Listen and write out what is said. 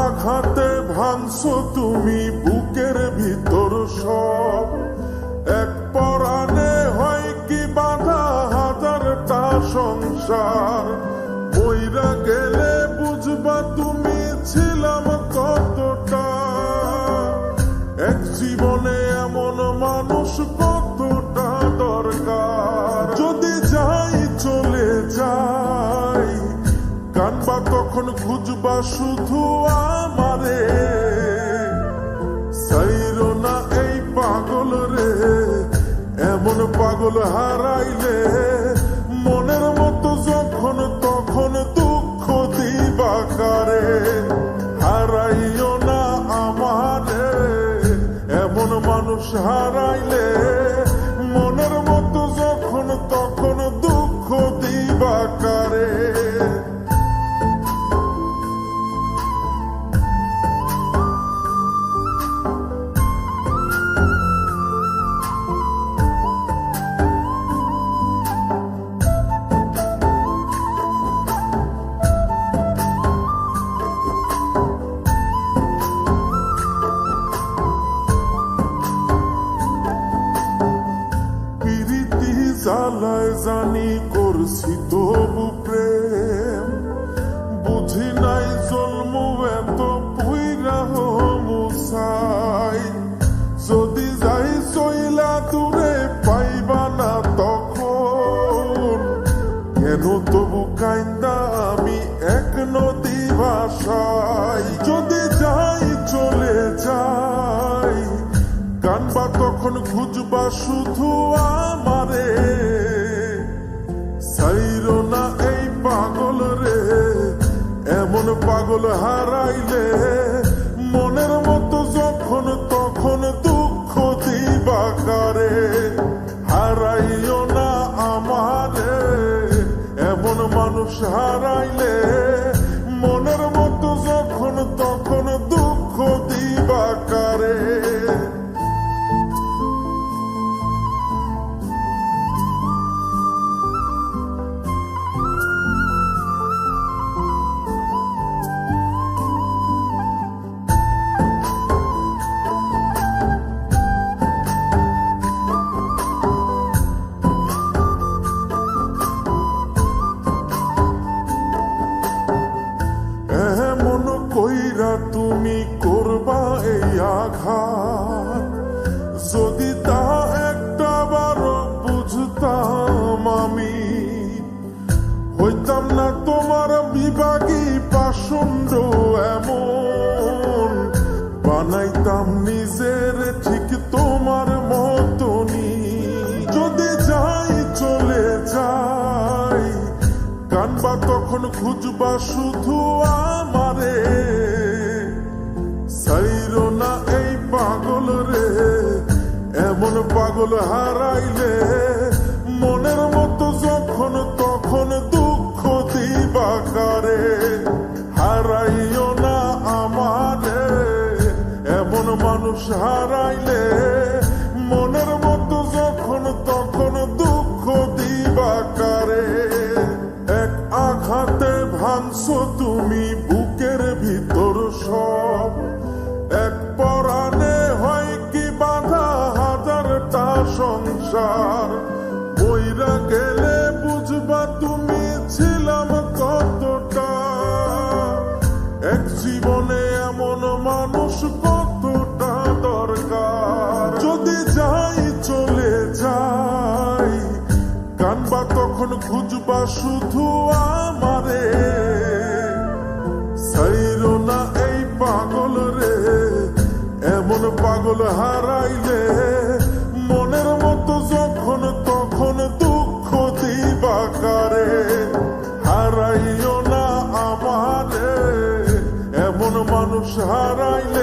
আঘাতে ভাঙছো তুমি বুকের ভিতর সব, এক পরাণে হয় কি বাধা হাজারটা সংসার। মইরা গেলে বুঝবা তুমি ছিলাম কতটা, এক জীবনে এমন মানুষ কতটা দরকার। যদি যাই চলে যাই কানবা তখন খুঁজবা শুধু আমারে, সাইরো না এই পাগল রে, এমন পাগল হারাইলে মনের মতো যখন তখন দুঃখ দিবা কারে। হারাইও না আমারে, এমন মানুষ হারাইলে মনের মতো যখন তখন দুঃখ দিবা কারে। জ্বালায় জানি করছি তবু প্রেম, বুঝি নাই জন্ম এত পুইরা মুসাই। যদি যাই চইলা দূরে পাইবা না তখন, কেন তবু কাইন্দা আমি এক নদী ভাষাই। যদি যাই চলে যাই কানবা তখন খুঁজবা শুধু আমারে, সাইরো না এই পাগল রে, এমন পাগল হারাইলে মনের মতো যখন তখন দুঃখ দিবা কারে। হারাইও না আমারে, এমন মানুষ হারাইলে মনের মতো যখন তখন দুঃখ দিবা কারে। এমন কইরা তুমি করবা এই আঘাত, যদি তা একটা বার বুঝতাম আমি, হইতাম না তোমার বিভাগী পাষণ্ড এমন, বানাইতাম নিজের ঠিক তোমার মতনই। যদি যাই চলে যাই কানবা তখন খুঁজবা শুধু আমারে, সাইরো না এই পাগল রে, এমন পাগল হারাইলে মনের মতো যখন তখন দুঃখ দিবা কারে। হারাইও না আমারে, এমন মানুষ হারাইলে মনের মতো যখন তখন দুঃখ দিবা কারে। এক আঘাতে ভাঙছো তুমি বুকের ভিতর সব, এক পরাণে হয় কি বাধা হাজারটা সংসার। মইরা গেলে বুঝবা তুমি ছিলাম কতটা, এক জীবনে এমন মানুষ কতটা দরকার। যদি যাই চলে যাই কানবা তখন খুঁজবা শুধু আমারে, সাইরো না এই পাগল রে, এমন পাগল হারাইলে মনের মতো যখন তখন দুঃখ দিবা কারে। হারাইও না আমারে, এমন মানুষ হারাইলে